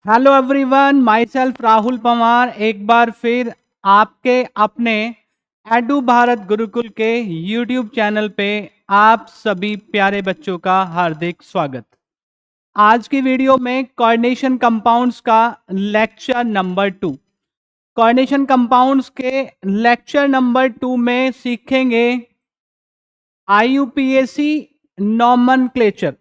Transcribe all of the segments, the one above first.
Hello everyone, my self Rahul Pawar एक बार फिर आपके अपने एडू भारत गुरुकुल के यूट्यूब चैनल पे आप सभी प्यारे बच्चों का हार्दिक स्वागत। आज की वीडियो में कोऑर्डिनेशन कंपाउंड्स का लेक्चर नंबर 2, कोऑर्डिनेशन कंपाउंड्स के लेक्चर नंबर 2 में सीखेंगे आईयूपीएसी नॉमेनक्लेचर,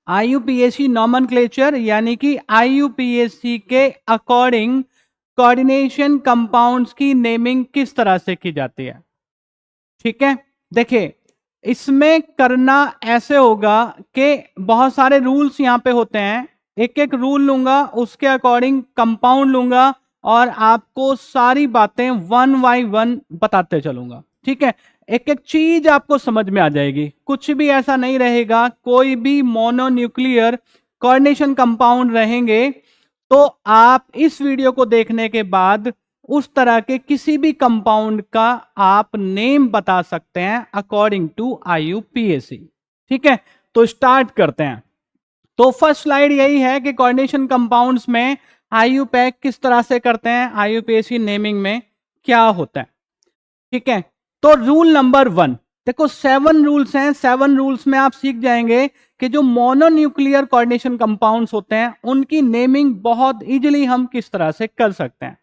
आईयूपीएसी नॉमेनक्लेचर यानी कि आईयूपीएसी के अकॉर्डिंग कोऑर्डिनेशन कंपाउंड्स की नेमिंग किस तरह से की जाती है। ठीक है, देखिए इसमें करना ऐसे होगा कि बहुत सारे रूल्स यहाँ पे होते हैं, एक एक रूल लूंगा, उसके अकॉर्डिंग कंपाउंड लूंगा और आपको सारी बातें वन बाय वन बताते चलूंगा। ठीक है, एक एक चीज आपको समझ में आ जाएगी, कुछ भी ऐसा नहीं रहेगा, कोई भी मोनोन्यूक्लियर कोऑर्डिनेशन कंपाउंड रहेंगे तो आप इस वीडियो को देखने के बाद उस तरह के किसी भी कंपाउंड का आप नेम बता सकते हैं अकॉर्डिंग टू आईयूपीएसी। ठीक है, तो स्टार्ट करते हैं। तो फर्स्ट स्लाइड यही है कि कोऑर्डिनेशन कंपाउंड्स में आईयूपैक किस तरह से करते हैं, आईयूपीएसी नेमिंग में क्या होता है। ठीक है, तो रूल नंबर 1, देखो 7 रूल्स हैं, 7 रूल्स में आप सीख जाएंगे कि जो मोनोन्यूक्लियर कोऑर्डिनेशन कंपाउंड्स होते हैं उनकी नेमिंग बहुत इजीली हम किस तरह से कर सकते हैं।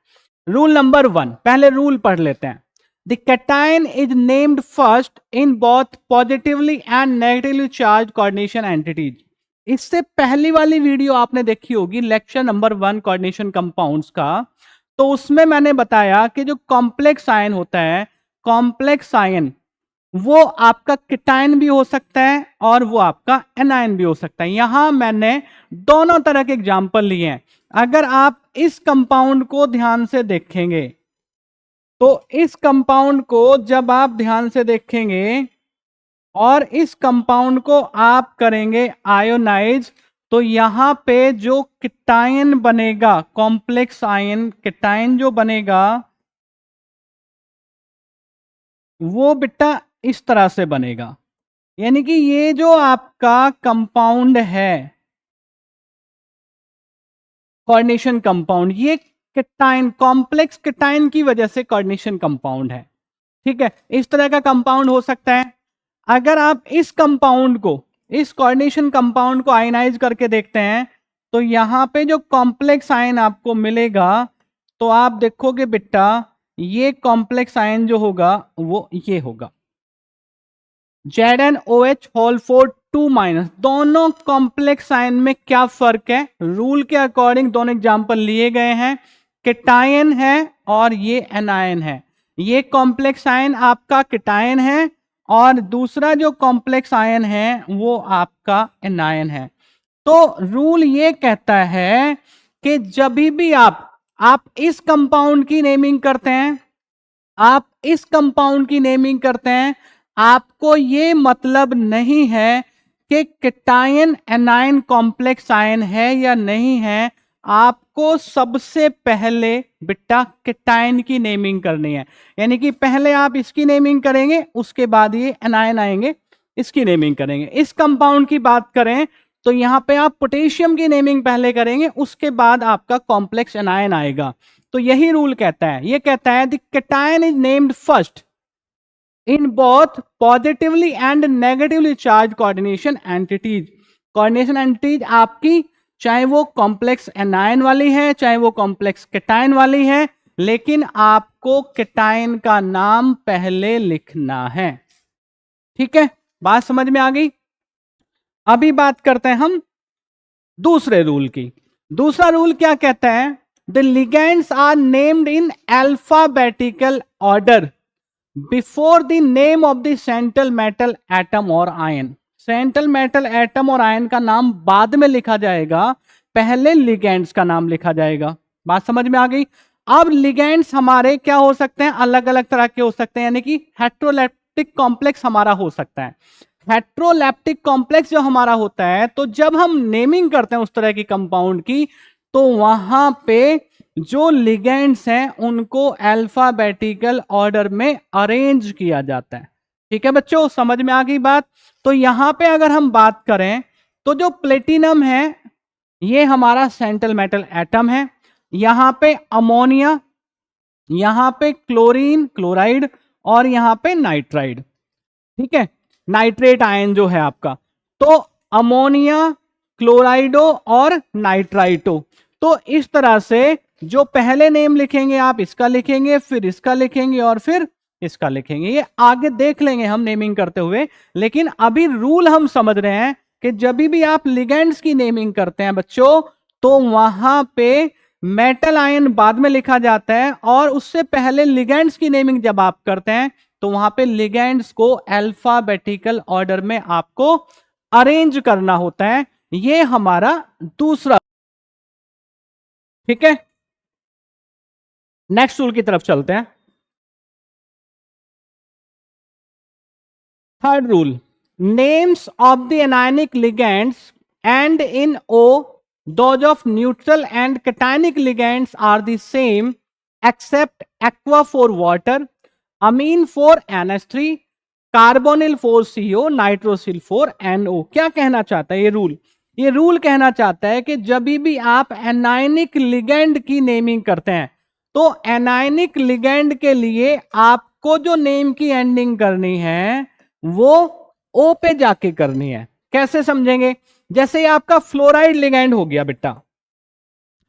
रूल नंबर 1, पहले रूल पढ़ लेते हैं। The cation is named first in both positively and negatively charge coordination entities. इससे पहली वाली वीडियो आपने देखी होगी, लेक्चर नंबर 1 कोऑर्डिनेशन कंपाउंड्स का, तो उसमें मैंने बताया कि जो कॉम्प्लेक्स आयन होता है, कॉम्प्लेक्स आयन वो आपका केटायन भी हो सकता है और वो आपका एनायन भी हो सकता है। यहां मैंने दोनों तरह के एग्जाम्पल लिए हैं। अगर आप इस कंपाउंड को ध्यान से देखेंगे तो इस कंपाउंड को जब आप ध्यान से देखेंगे और इस कंपाउंड को आप करेंगे आयोनाइज, तो यहां पे जो केटायन बनेगा, कॉम्प्लेक्स आयन केटायन जो बनेगा वो बेटा इस तरह से बनेगा। यानी कि ये जो आपका कंपाउंड है कोऑर्डिनेशन कंपाउंड, ये केटायन, कॉम्प्लेक्स केटायन की वजह से कोऑर्डिनेशन कंपाउंड है। ठीक है, इस तरह का कंपाउंड हो सकता है। अगर आप इस कंपाउंड को, इस कोऑर्डिनेशन कंपाउंड को आयनाइज करके देखते हैं तो यहां पे जो कॉम्प्लेक्स आयन आपको मिलेगा तो आप देखोगे बेटा ये कॉम्प्लेक्स आयन जो होगा वो ये होगा ZnOH होल 4 2-। दोनों कॉम्प्लेक्स आयन में क्या फर्क है, रूल के अकॉर्डिंग दोनों एग्जांपल लिए गए हैं, केटायन है और ये एनायन है। ये कॉम्प्लेक्स आयन आपका केटायन है और दूसरा जो कॉम्प्लेक्स आयन है वो आपका एनायन है। तो रूल ये कहता है कि जब भी आप इस कंपाउंड की नेमिंग करते हैं, आप इस कंपाउंड की नेमिंग करते हैं, आपको ये मतलब नहीं है कि केटायन एनायन कॉम्प्लेक्स आयन है या नहीं है, आपको सबसे पहले बेटा केटायन की नेमिंग करनी है। यानी कि पहले आप इसकी नेमिंग करेंगे, उसके बाद ये एनायन आएंगे, इसकी नेमिंग करेंगे। इस कंपाउंड की बात करें तो यहां पे आप पोटेशियम की नेमिंग पहले करेंगे, उसके बाद आपका कॉम्प्लेक्स एनायन आएगा। तो यही रूल कहता है, ये कहता है the cation is named first in both positively and negatively charge coordination entities. Coordination entities आपकी चाहे वो कॉम्प्लेक्स एनायन वाली है चाहे वो कॉम्प्लेक्स केटायन वाली है, लेकिन आपको केटायन का नाम पहले लिखना है। ठीक है, बात समझ में आ गई। अभी बात करते हैं हम दूसरे रूल की। दूसरा रूल क्या कहता है, the ligands are named in alphabetical order before the name of the central metal atom और आयन। सेंट्रल मेटल एटम और आयन का नाम बाद में लिखा जाएगा, पहले लिगेंड्स का नाम लिखा जाएगा। बात समझ में आ गई। अब लिगेंड्स हमारे क्या हो सकते हैं, अलग अलग तरह के हो सकते हैं, यानी कि हेट्रोलेप्टिक कॉम्प्लेक्स हमारा हो सकता है। हेट्रोलैप्टिक कॉम्प्लेक्स जो हमारा होता है, तो जब हम नेमिंग करते हैं उस तरह की कंपाउंड की तो वहां पे जो लिगेंड्स हैं उनको अल्फाबेटिकल ऑर्डर में अरेंज किया जाता है। ठीक है बच्चों, समझ में आ गई बात। तो यहां पे अगर हम बात करें तो जो प्लेटिनम है ये हमारा सेंट्रल मेटल एटम है, यहां पे अमोनिया, यहां पे क्लोरीन क्लोराइड और यहां पे नाइट्राइड, ठीक है, नाइट्रेट आयन जो है आपका। तो अमोनिया, क्लोराइडो और नाइट्राइटो। तो इस तरह से जो पहले नेम लिखेंगे आप इसका लिखेंगे, फिर इसका लिखेंगे और फिर इसका लिखेंगे। ये आगे देख लेंगे हम नेमिंग करते हुए, लेकिन अभी रूल हम समझ रहे हैं कि जब भी आप लिगेंड्स की नेमिंग करते हैं बच्चों, तो वहां पे मेटल आयन बाद में लिखा जाता है, और उससे पहले लिगेंड्स की नेमिंग जब आप करते हैं तो वहां पे लिगेंड्स को अल्फाबेटिकल ऑर्डर में आपको अरेंज करना होता है। ये हमारा दूसरा, ठीक है। नेक्स्ट रूल की तरफ चलते हैं। Third rule, names of the anionic ligands end in O, those of neutral and cationic ligands are the same except aqua for water, amine for NH3, carbonyl for CO, nitrosyl for NO। क्या कहना चाहता है ये rule? ये rule कहना चाहता है कि जब भी आप एनायनिक लिगेंड की नेमिंग करते हैं, तो एनायनिक लिगेंड के लिए आपको जो नेम की एंडिंग करनी है वो ओ पे जाके करनी है। कैसे समझेंगे? जैसे ये आपका फ्लोराइड लिगैंड हो गया बेटा,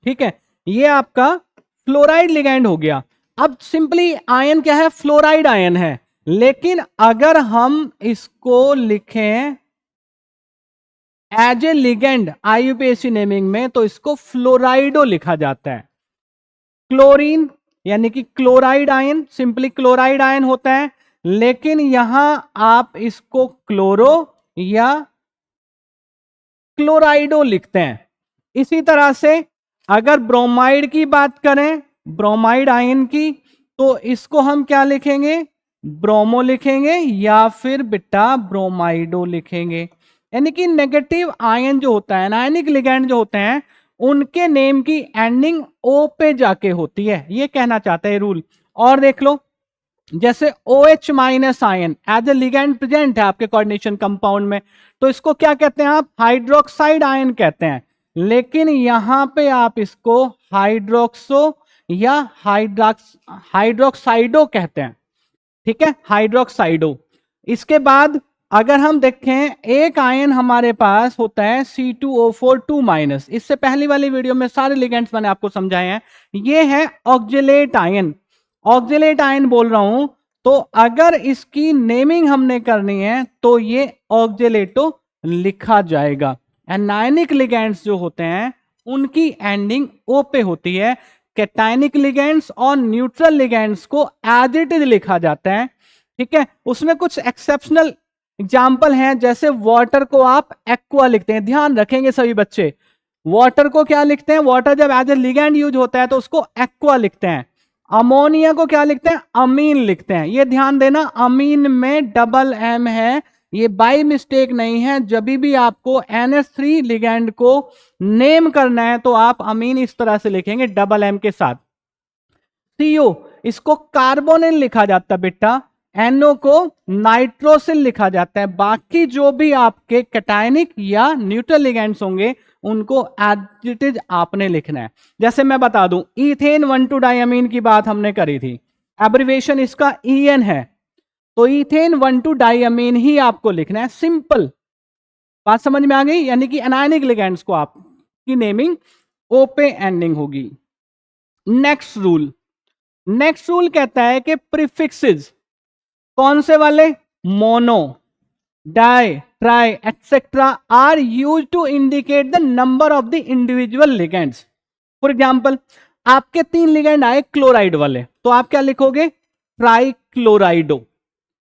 ठीक है, ये आपका फ्लोराइड लिगैंड हो गया। अब सिंपली आयन क्या है? फ्लोराइड आयन है। लेकिन अगर हम इसको लिखें as a ligand IUPAC naming में, तो इसको फ्लोराइडो लिखा जाता है। क्लोरीन यानी कि chloride ion, simply chloride ion होता है, लेकिन यहां आप इसको क्लोरो या क्लोराइडो लिखते हैं। इसी तरह से अगर ब्रोमाइड की बात करें, ब्रोमाइड आयन की, तो इसको हम क्या लिखेंगे? ब्रोमो लिखेंगे या फिर बेटा ब्रोमाइडो लिखेंगे। यानी कि नेगेटिव आयन जो होता है, आयनिक लिगैंड जो होते हैं, उनके नेम की एंडिंग ओ पे जाके होती है। ये कहना चाहता है रूल। और देख लो, जैसे OH minus ion as a ligand present है आपके कोऑर्डिनेशन कंपाउंड में, तो इसको क्या कहते हैं आप? हाइड्रोक्साइड आयन कहते हैं। लेकिन यहां पे आप इसको हाइड्रोक्सो या हाइड्रोक्साइडो कहते हैं, ठीक है, हाइड्रोक्साइडो। इसके बाद अगर हम देखें, एक आयन हमारे पास होता है C2O4 2-। इससे पहली वाली वीडियो में सारे लिगेंड्स मैंने आपको समझाए हैं। ये है ऑक्जेलेट आयन। ऑक्जेलेट आयन बोल रहा हूं, तो अगर इसकी नेमिंग हमने करनी है तो ये ऑक्जेलेटो लिखा जाएगा। एनायनिक लिगेंड्स जो होते हैं उनकी एंडिंग ओ पे होती है। कैटायनिक लिगेंड्स और न्यूट्रल लिगेंड्स को एज इट इज लिखा जाता है, ठीक है। उसमें कुछ एक्सेप्शनल एग्जाम्पल हैं, जैसे वाटर को आप एक्वा लिखते हैं। ध्यान रखेंगे सभी बच्चे, वाटर को क्या लिखते हैं? वाटर जब एज ए लिगेंड यूज होता है तो उसको एक्वा लिखते हैं। अमोनिया को क्या लिखते हैं? अमीन लिखते हैं। ये ध्यान देना, अमीन में डबल एम है, ये बाय मिस्टेक नहीं है। जब भी आपको NH3 लिगैंड को नेम करना है तो आप अमीन इस तरह से लिखेंगे, डबल एम के साथ। CO इसको कार्बोनिल लिखा जाता है बेटा, NO को नाइट्रोसिल लिखा जाता है। बाकी जो भी आपके कैटायनिक या न्यूट्रल लिगैंड्स होंगे उनको एज इट इज आपने लिखना है। जैसे मैं बता दूं, ईथेन 1,2-डाइअमीन की बात हमने करी थी, एब्रिविएशन इसका EN है, तो ईथेन 1,2-डाइअमीन ही आपको लिखना है। सिंपल बात समझ में आ गई? यानी कि एनायनिक लिगैंड्स को आपकी नेमिंग ओ पे एंडिंग होगी। नेक्स्ट रूल, नेक्स्ट रूल कहता है कि प्रीफिक्सेस कौन से वाले? Mono, di, tri etcetera are use to indicate the number of the individual ligands. For example, आपके 3 लिगेंड आए क्लोराइड वाले, तो आप क्या लिखोगे? ट्राई क्लोराइडो,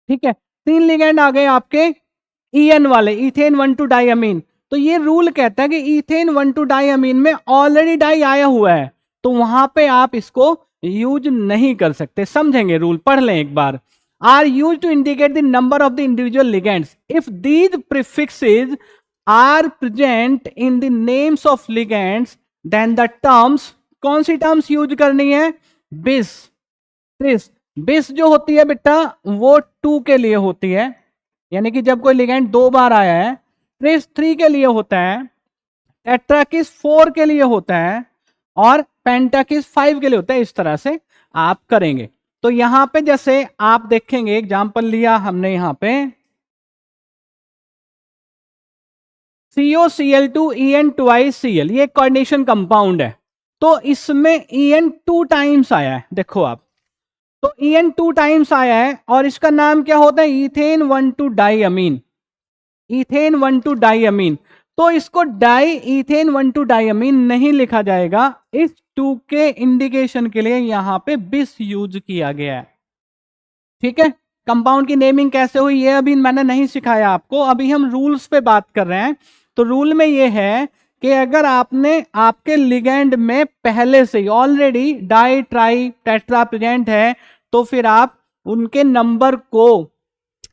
ठीक है। 3 लिगेंड आ गए आपके EN वाले, इथेन 1,2-डाइअमीन, तो ये रूल कहता है कि इथेन 1,2-डाइअमीन में ऑलरेडी डाई आया हुआ है, तो वहां पे आप इसको यूज नहीं कर सकते। समझेंगे रूल, पढ़ लें एक बार। are used to indicate the number of the individual ligands. If these prefixes are present in the names of ligands, then the terms, कौन सी टर्म्स यूज करनी है? bis, tris। bis जो होती है बेटा वो 2 के लिए होती है, यानी कि जब कोई लिगेंड 2 बार आया है। tris 3 के लिए होता है। टेट्राकिस 4 के लिए होता है और पेंटाकिस 5 के लिए होता है। इस तरह से आप करेंगे। तो यहां पे जैसे आप देखेंगे, एग्जांपल लिया हमने यहां पे COCl2En2ICl, ये कोऑर्डिनेशन कंपाउंड है। तो इसमें En 2 टाइम्स आया है, देखो आप, तो En 2 टाइम्स आया है और इसका नाम क्या होता है, इथेन 1,2 डाइअमीन, इथेन 1,2 डाइअमीन। तो इसको डाई इथेन 1,2 डाइअमीन नहीं लिखा जाएगा, इस 2 के इंडिकेशन के लिए यहां पे बिस यूज किया गया है। ठीक है, कंपाउंड की नेमिंग कैसे हुई ये अभी मैंने नहीं सिखाया आपको, अभी हम रूल्स पे बात कर रहे हैं। तो रूल में ये है कि अगर आपने आपके लिगेंड में पहले से ही already di tri tetra present है, तो फिर आप उनके नंबर को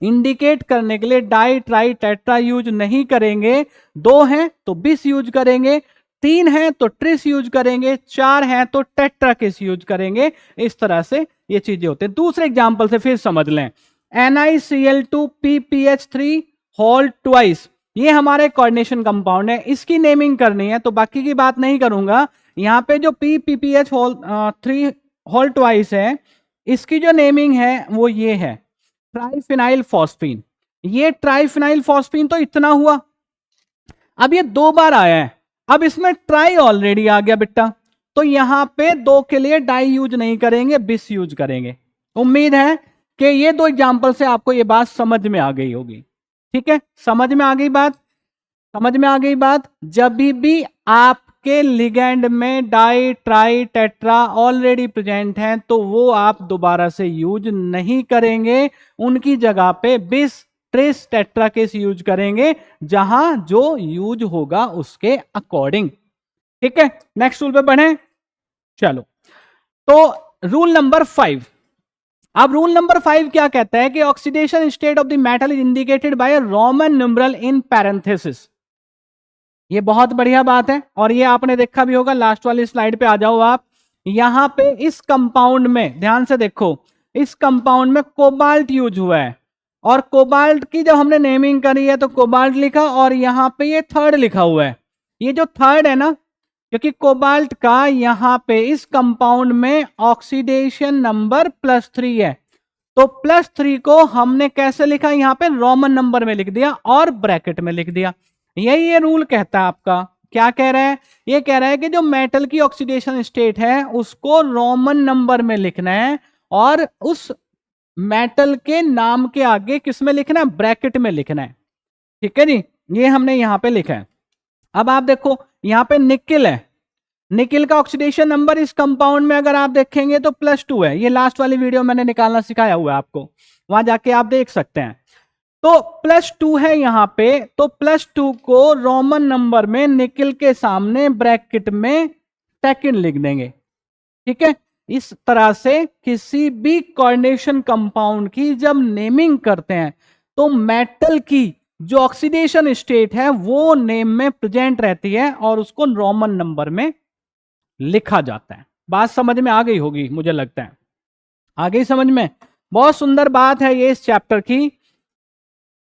इंडिकेट करने के लिए डाई ट्राई टेट्रा यूज नहीं करेंगे। 2 हैं तो बिस यूज करेंगे, 3 हैं तो ट्रिस यूज करेंगे, 4 हैं तो टेट्राकिस यूज करेंगे। इस तरह से ये चीजें होती हैं। दूसरे एग्जांपल से फिर समझ लें, NiCl2PPH3 होल ट्वाइस, ये हमारे कोऑर्डिनेशन कंपाउंड है, इसकी नेमिंग करनी है तो बाकी की बात नहीं करूंगा। यहां पे जो PPPH होल 3 होल ट्वाइस है, इसकी जो नेमिंग है वो ये है ट्राइफिनाइल फॉस्फीन। ये ट्राइफिनाइल फॉस्फीन तो इतना हुआ, अब ये 2 बार आया है, अब इसमें ट्राई ऑलरेडी आ गया बेटा, तो यहां पे 2 के लिए डाई यूज नहीं करेंगे, बिस यूज करेंगे। उम्मीद है कि ये 2 एग्जांपल से आपको ये बात समझ में आ गई होगी। ठीक है, समझ में आ गई बात, समझ में आ गई बात। जब भी आपके लिगेंड में die tri tetra already present हैं तो वो आप दोबारा से यूज नहीं करेंगे, उनकी जगह पे बिस ट्रिस टेट्राकिस यूज करेंगे, जहां जो यूज होगा उसके अकॉर्डिंग। ठीक है, नेक्स्ट रूल पे बढ़े, चलो। तो रूल नंबर 5, अब रूल नंबर 5 क्या कहता है कि oxidation state of the metal is indicated by a Roman numeral in parenthesis. ये बहुत बढ़िया बात है और ये आपने देखा भी होगा, लास्ट वाली स्लाइड पे आ जाओ आप। यहां पे इस कंपाउंड में ध्यान से देखो, इस कंपाउंड में कोबाल्ट यूज हुआ है और कोबाल्ट की जब हमने नेमिंग करी है तो कोबाल्ट लिखा और यहां पे ये थर्ड लिखा हुआ है। ये जो थर्ड है ना, क्योंकि कोबाल्ट का यहां पे इस कंपाउंड में ऑक्सीडेशन नंबर +3 है, तो +3 को हमने कैसे लिखा, यहां पे रोमन नंबर में लिख दिया और ब्रैकेट में लिख दिया। यही ये रूल कहता है आपका। क्या कह रहा है, ये कह रहा है कि जो मेटल की ऑक्सीडेशन स्टेट है उसको रोमन नंबर में लिखना है और उस मेटल के नाम के आगे किस में लिखना है, ब्रैकेट में लिखना है। ठीक है जी, ये हमने यहां पे लिखा है। अब आप देखो यहां पे निकिल है, निकिल का ऑक्सीडेशन नंबर इस कंपाउंड में अगर आप देखेंगे तो +2 है। ये लास्ट वाली वीडियो मैंने निकालना सिखाया हुआ है आपको, वहां जाके आप देख सकते हैं। तो +2 है यहां पे, तो +2 को रोमन नंबर में निकिल के सामने ब्रैकेट में सेकंड लिख देंगे। ठीक है, इस तरह से किसी भी कोऑर्डिनेशन कंपाउंड की जब नेमिंग करते हैं तो मेटल की जो ऑक्सीडेशन स्टेट है वो नेम में प्रेजेंट रहती है और उसको रोमन नंबर में लिखा जाता है। बात समझ में आ गई होगी मुझे लगता है, आ गई समझ में। बहुत सुंदर बात है ये इस चैप्टर की।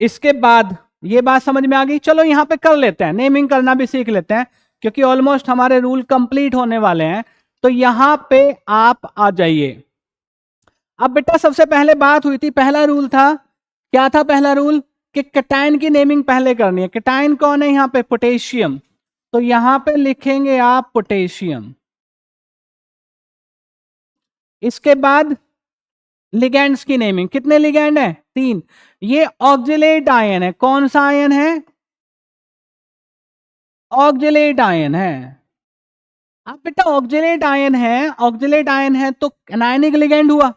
इसके बाद ये बात समझ में आ गई, चलो यहां पे कर लेते हैं, नेमिंग करना भी सीख लेते हैं क्योंकि ऑलमोस्ट हमारे रूल कंप्लीट होने वाले हैं। तो यहां पे आप आ जाइए। अब बेटा सबसे पहले बात हुई थी, पहला रूल था, क्या था पहला रूल, कि कैटायन की नेमिंग पहले करनी है। कैटायन कौन है यहां पे, पोटेशियम, तो यहां पे लिखेंगे आप पोटेशियम। इसके बाद लिगेंड्स की नेमिंग, कितने लिगेंड है, 3। ये ऑक्जेलेट आयन है, कौन सा आयन है, ऑक्जेलेट आयन है। अब बेटा ऑक्जेलेट आयन है, ऑक्जेलेट आयन है तो एनायनिक लिगेंड हुआ,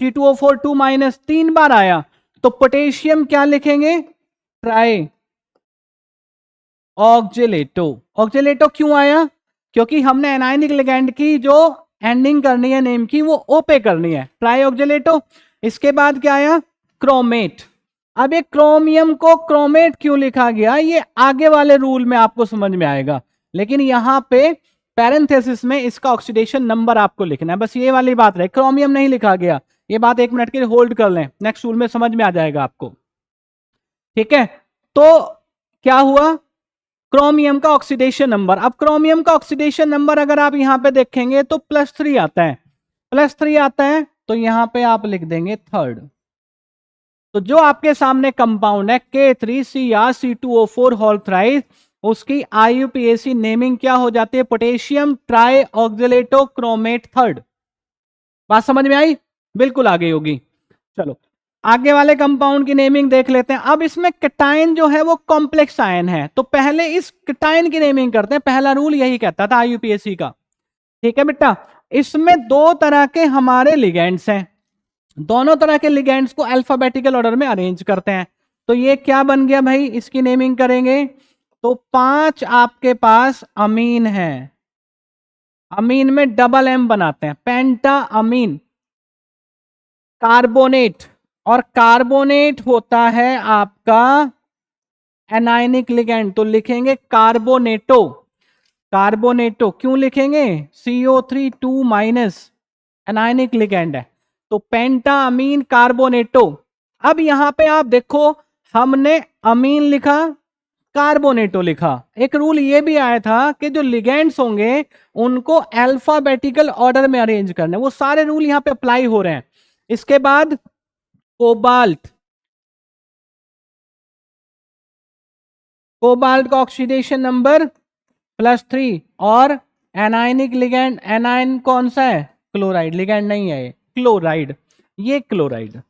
C2O4 2- 3 बार आया, तो पोटेशियम क्या लिखेंगे, ट्राई ऑक्जेलेटो। ऑक्जेलेटो क्यों आया, क्योंकि हमने एनायनिक लिगेंड की जो एंडिंग करनी है नेम की वो ओ पे करनी है, ट्राई ऑक्जेलेटो। इसके बाद क्या आया, क्रोमेट। अब ये क्रोमियम को क्रोमेट क्यों लिखा गया, ये आगे वाले रूल में आपको समझ में आएगा, लेकिन यहां पे पैरेंथेसिस में इसका ऑक्सीडेशन नंबर आपको लिखना है, बस ये वाली बात रहे, क्रोमियम नहीं लिखा गया। ये बात 1 मिनट के लिए होल्ड कर लें, नेक्स्ट रूल में समझ में आ जाएगा आपको। ठीक है, तो क्या हुआ, क्रोमियम का ऑक्सीडेशन नंबर। अब क्रोमियम का ऑक्सीडेशन नंबर अगर आप यहां पे देखेंगे तो +3 आता है, +3 आता है, तो यहां पे आप लिख देंगे थर्ड। तो जो आपके सामने कंपाउंड है K3CrC2O4 होल थ्राइस, उसकी IUPAC नेमिंग क्या हो जाती है? Potassium tri oxalato chromate third. बात समझ में आई? बिल्कुल आ गई होगी। चलो आगे वाले कंपाउंड की नेमिंग देख लेते हैं। अब इसमें कैटायन जो है वो कॉम्प्लेक्स आयन है, तो पहले इस कैटायन की नेमिंग करते हैं। पहला रूल यही कहता था IUPAC का, ठीक है बेटा। इसमें दो तरह के हमारे लिगेंड्स हैं, दोनों तरह के लिगेंड्स को अल्फाबेटिकल ऑर्डर में अरेंज करते हैं। तो ये क्या बन गया भाई? इसकी नेमिंग करेंगे तो 5 आपके पास अमीन है, अमीन में डबल एम बनाते हैं, पेंटा अमीन कार्बोनेट, और कार्बोनेट होता है आपका एनायनिक लिगेंड, तो लिखेंगे कार्बोनेटो। कार्बोनेटो क्यों लिखेंगे? CO3 2- एनायनिक लिगेंड है, तो पेंटा अमीन कार्बोनेटो। अब यहां पे आप देखो, हमने अमीन लिखा, कार्बोनेटो लिखा। एक रूल ये भी आया था कि जो लिगेंड्स होंगे उनको अल्फाबेटिकल ऑर्डर में अरेंज करना है। वो सारे रूल यहां पे अप्लाई हो रहे हैं। इसके बाद कोबाल्ट, कोबाल्ट का ऑक्सीडेशन नंबर +3, और एनायनिक लिगेंड, एनायन कौन सा है? क्लोराइड, लिगेंड नहीं है ये, क्लोराइड, ये क्लोराइड।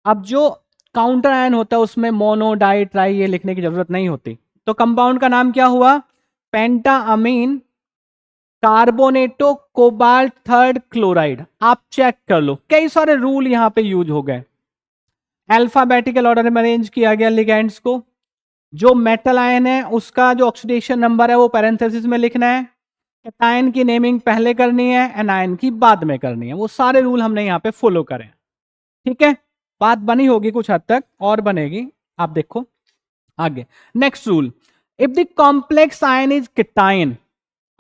अब जो काउंटर आयन होता है उसमें मोनो डाई ट्राई ये लिखने की जरूरत नहीं होती। तो कंपाउंड का नाम क्या हुआ? पेंटा अमीन कार्बोनेटो कोबाल्ट थर्ड क्लोराइड। आप चेक कर लो, कई सारे रूल यहां पे यूज हो गए। अल्फाबेटिकल ऑर्डर में अरेंज किया गया लिगेंड्स को, जो मेटल आयन है उसका जो ऑक्सीडेशन नंबर है वो पैरेंथेसिस में लिखना है, कैटायन की नेमिंग पहले करनी है, एनायन की बाद में करनी है। वो सारे रूल हमने यहाँ पे फॉलो करें, ठीक है। बात बनी होगी कुछ हद तक, और बनेगी, आप देखो आगे। Next rule, if the complex ion is cation.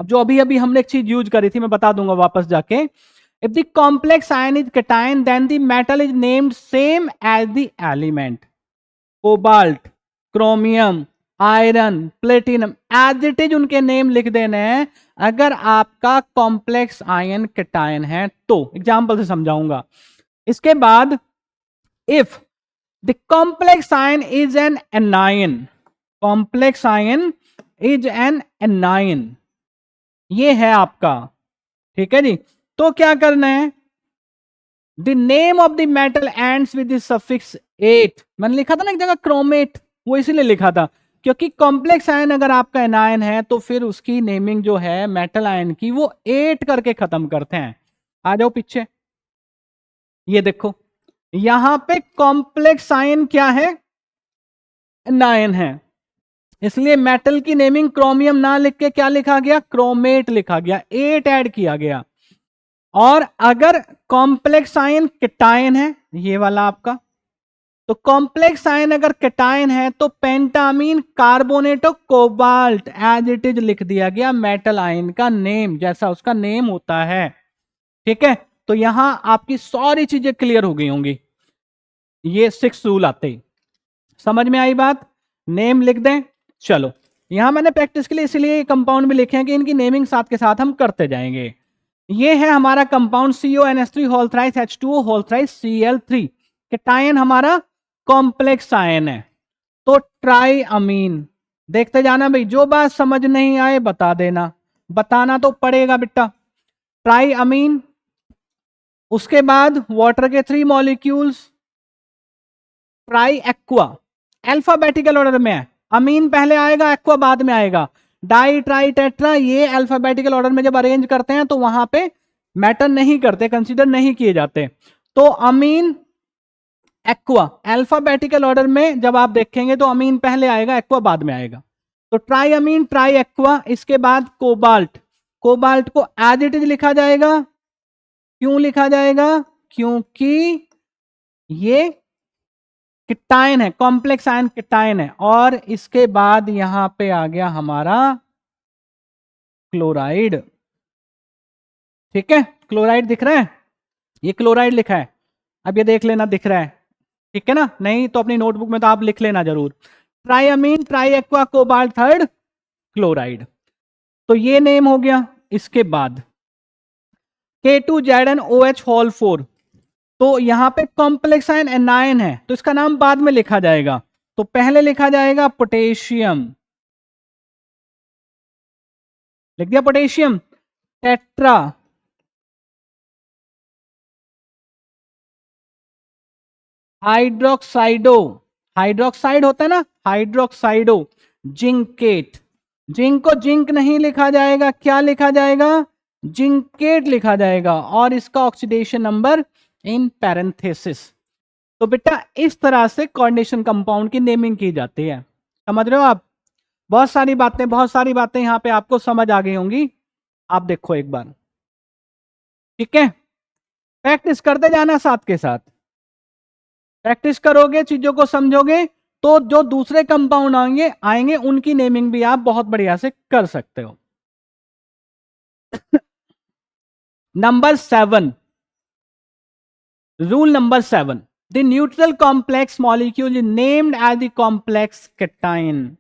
अब जो अभी अभी हमने एक चीज यूज करी थी, मैं बता दूंगा वापस जाके। If the complex ion is cation then the metal is named same as the element. Cobalt, chromium, iron, platinum, as it is उनके नेम लिख देने हैं अगर आपका कॉम्प्लेक्स आयन कैटायन है तो। एग्जांपल से समझाऊंगा। इसके बाद if the complex ion is an anion, complex ion is an anion, ये है आपका, ठीक है जी। तो क्या करना है? The name of the metal ends with the suffix 8। मैंने लिखा था ना एक जगह क्रोमेट, वो इसीलिए लिखा था क्योंकि कॉम्प्लेक्स आयन अगर आपका एनायन है तो फिर उसकी नेमिंग जो है मेटल आयन की वो 8 करके खत्म करते हैं। आ जाओ पीछे, ये देखो यहां पे कॉम्प्लेक्स आयन क्या है? एनायन है, इसलिए मेटल की नेमिंग क्रोमियम ना लिख के क्या लिखा गया? क्रोमेट लिखा गया, 8 ऐड किया गया। और अगर कॉम्प्लेक्स आयन कैटायन है, ये वाला आपका, तो कॉम्प्लेक्स आयन अगर कैटायन है तो pentammine carbonate of cobalt as it is लिख दिया गया, मेटल आयन का नेम जैसा उसका नेम होता है, ठीक है। तो यहां आपकी सारी चीजें क्लियर हो गई होंगी, ये 6 रूल आते ही समझ में आई बात। नेम लिख दें। चलो यहां मैंने प्रैक्टिस के लिए इसलिए कंपाउंड भी लिखे हैं कि इनकी नेमिंग साथ के साथ हम करते जाएंगे। ये है हमारा compound CONH3 whole thrice H2O whole thrice Cl3। Cation हमारा कॉम्प्लेक्स आयन है, तो ट्राई अमीन। देखते जाना भाई, जो बात समझ नहीं आए बता देना, बताना तो पड़ेगा बेटा। ट्राई अमीन, उसके बाद वाटर के 3 molecules, try aqua, alphabetical order में है, अमीन पहले आएगा एक्वा बाद में आएगा। डाई ट्राई टेट्रा, ये अल्फाबेटिकल ऑर्डर में जब अरेंज करते हैं तो वहां पे मैटर नहीं करते, कंसीडर नहीं किए जाते। तो अमीन एक्वा अल्फाबेटिकल ऑर्डर में जब आप देखेंगे तो अमीन पहले आएगा, एक्वा बाद में आएगा। तो ट्राई अमीन, ट्राई एक्वा। इसके बाद कोबाल्ट, कोबाल्ट को एज इट इज लिखा जाएगा। क्यों लिखा जाएगा? क्योंकि ये कैटायन है, कॉम्प्लेक्स आयन कैटायन है। और इसके बाद यहां पे आ गया हमारा क्लोराइड, ठीक है। क्लोराइड दिख रहा है, ये क्लोराइड लिखा है, अब ये देख लेना दिख रहा है, ठीक है ना? नहीं तो अपनी नोटबुक में तो आप लिख लेना जरूर। Triammine tri aqua cobalt third chloride. तो ये नेम हो गया। इसके बाद K2ZnOH होल 4, तो यहां पे कॉम्प्लेक्स आयन एनायन है, तो इसका नाम बाद में लिखा जाएगा। तो पहले लिखा जाएगा पोटेशियम, लिख दिया पोटेशियम। टेट्रा हाइड्रोक्साइडो, हाइड्रोक्साइड होता है ना, हाइड्रोक्साइडो जिंकेट। जिंक को जिंक नहीं लिखा जाएगा, क्या लिखा जाएगा, जिंकेट लिखा जाएगा, और इसका ऑक्सीडेशन नंबर इन पैरेंथेसिस। तो बेटा इस तरह से कोऑर्डिनेशन कंपाउंड की नेमिंग की जाती है। समझ रहे हो आप? बहुत सारी बातें यहां पे आपको समझ आ गई होंगी। आप देखो एक बार, ठीक है, प्रैक्टिस करते जाना, साथ के साथ प्रैक्टिस करोगे, चीजों को समझोगे, तो जो दूसरे कंपाउंड आएंगे उनकी नेमिंग भी आप बहुत बढ़िया से कर सकते हो। Number 7, rule number 7, the neutral complex molecule is named as the complex cation.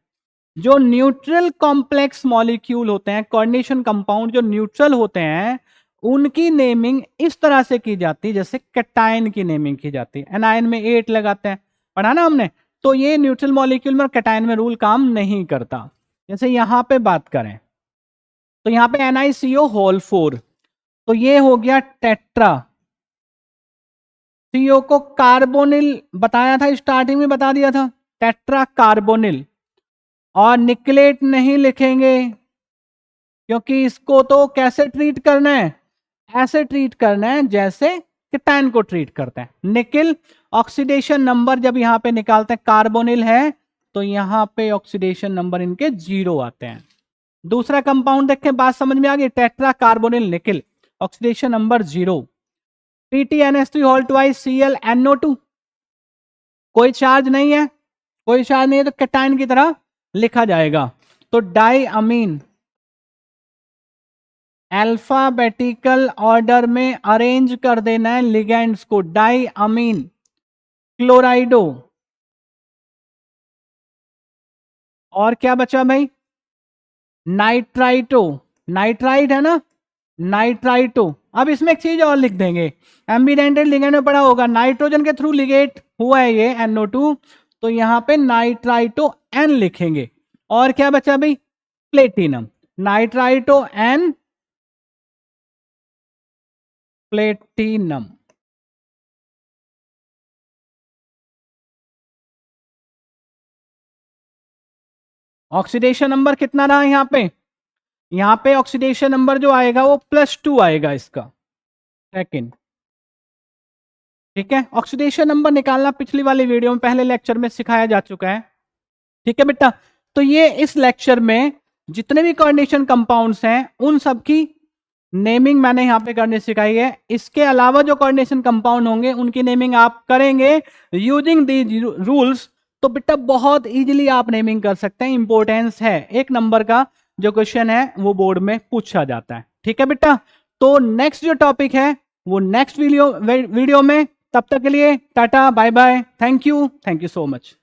जो न्यूट्रल कॉम्प्लेक्स मॉलिक्यूल होते हैं, कोऑर्डिनेशन कंपाउंड जो न्यूट्रल होते हैं, उनकी नेमिंग इस तरह से की जाती है जैसे कैटायन की नेमिंग की जाती है। एनायन में 8 लगाते हैं, पढ़ा ना हमने। तो ये न्यूट्रल मॉलिक्यूल में और कैटायन में रूल काम नहीं करता। जैसे यहां पे बात करें तो यहां पे NiCO होल 4, तो ये हो गया टेट्रा। CO को कार्बोनिल बताया था, स्टार्टिंग में बता दिया था, टेट्रा कार्बोनिल। और निकलेट नहीं लिखेंगे, क्योंकि इसको तो कैसे ट्रीट करना है, ऐसे ट्रीट करना है जैसे कैटायन को ट्रीट करते हैं। निकिल ऑक्सीडेशन नंबर जब यहां पे निकालते हैं, कार्बोनिल है तो यहां पे ऑक्सीडेशन नंबर इनके 0 आते हैं। दूसरा कंपाउंड देखें, बात समझ में आ गई, tetra carbonyl nickel, oxidation number 0। PTNS3 whole twice ClNO2, कोई चार्ज नहीं है, कोई चार्ज नहीं है, तो कैटायन की तरह लिखा जाएगा। तो डाई अमीन, अल्फाबेटिकल ऑर्डर में अरेंज कर देना है लिगेंड्स को। डाई अमीन क्लोराइडो, और क्या बचा भाई, नाइट्राइटो, नाइट्राइट है ना, नाइट्राइटो। अब इसमें एक चीज और लिख देंगे, एम्बिडेंटेड लिगेंड में पड़ा होगा, नाइट्रोजन के थ्रू लिगेट हुआ है ये NO2, तो यहां पे नाइट्राइटो N लिखेंगे। और क्या बचा भाई, platinum, nitrito N platinum. Oxidation number कितना रहा यहां पे ऑक्सीडेशन नंबर जो आएगा वो +2 आएगा इसका, सेकंड। ठीक है, ऑक्सीडेशन नंबर निकालना पिछली वाली वीडियो में, पहले लेक्चर में सिखाया जा चुका है। ठीक है बेटा, तो ये इस लेक्चर में जितने भी कोऑर्डिनेशन कंपाउंड्स हैं उन सब की नेमिंग मैंने यहां पे करने सिखाई है। इसके अलावा जो कोऑर्डिनेशन कंपाउंड होंगे उनकी नेमिंग आप करेंगे यूजिंग दी रूल्स, तो बेटा बहुत इजीली आप नेमिंग कर सकते हैं। इंपॉर्टेंस है, 1 नंबर का जो क्वेश्चन है वो बोर्ड में पूछा जाता है। ठीक है बेटा, तो नेक्स्ट जो टॉपिक है वो नेक्स्ट वीडियो में। तब तक के लिए tata bye bye, thank you so much.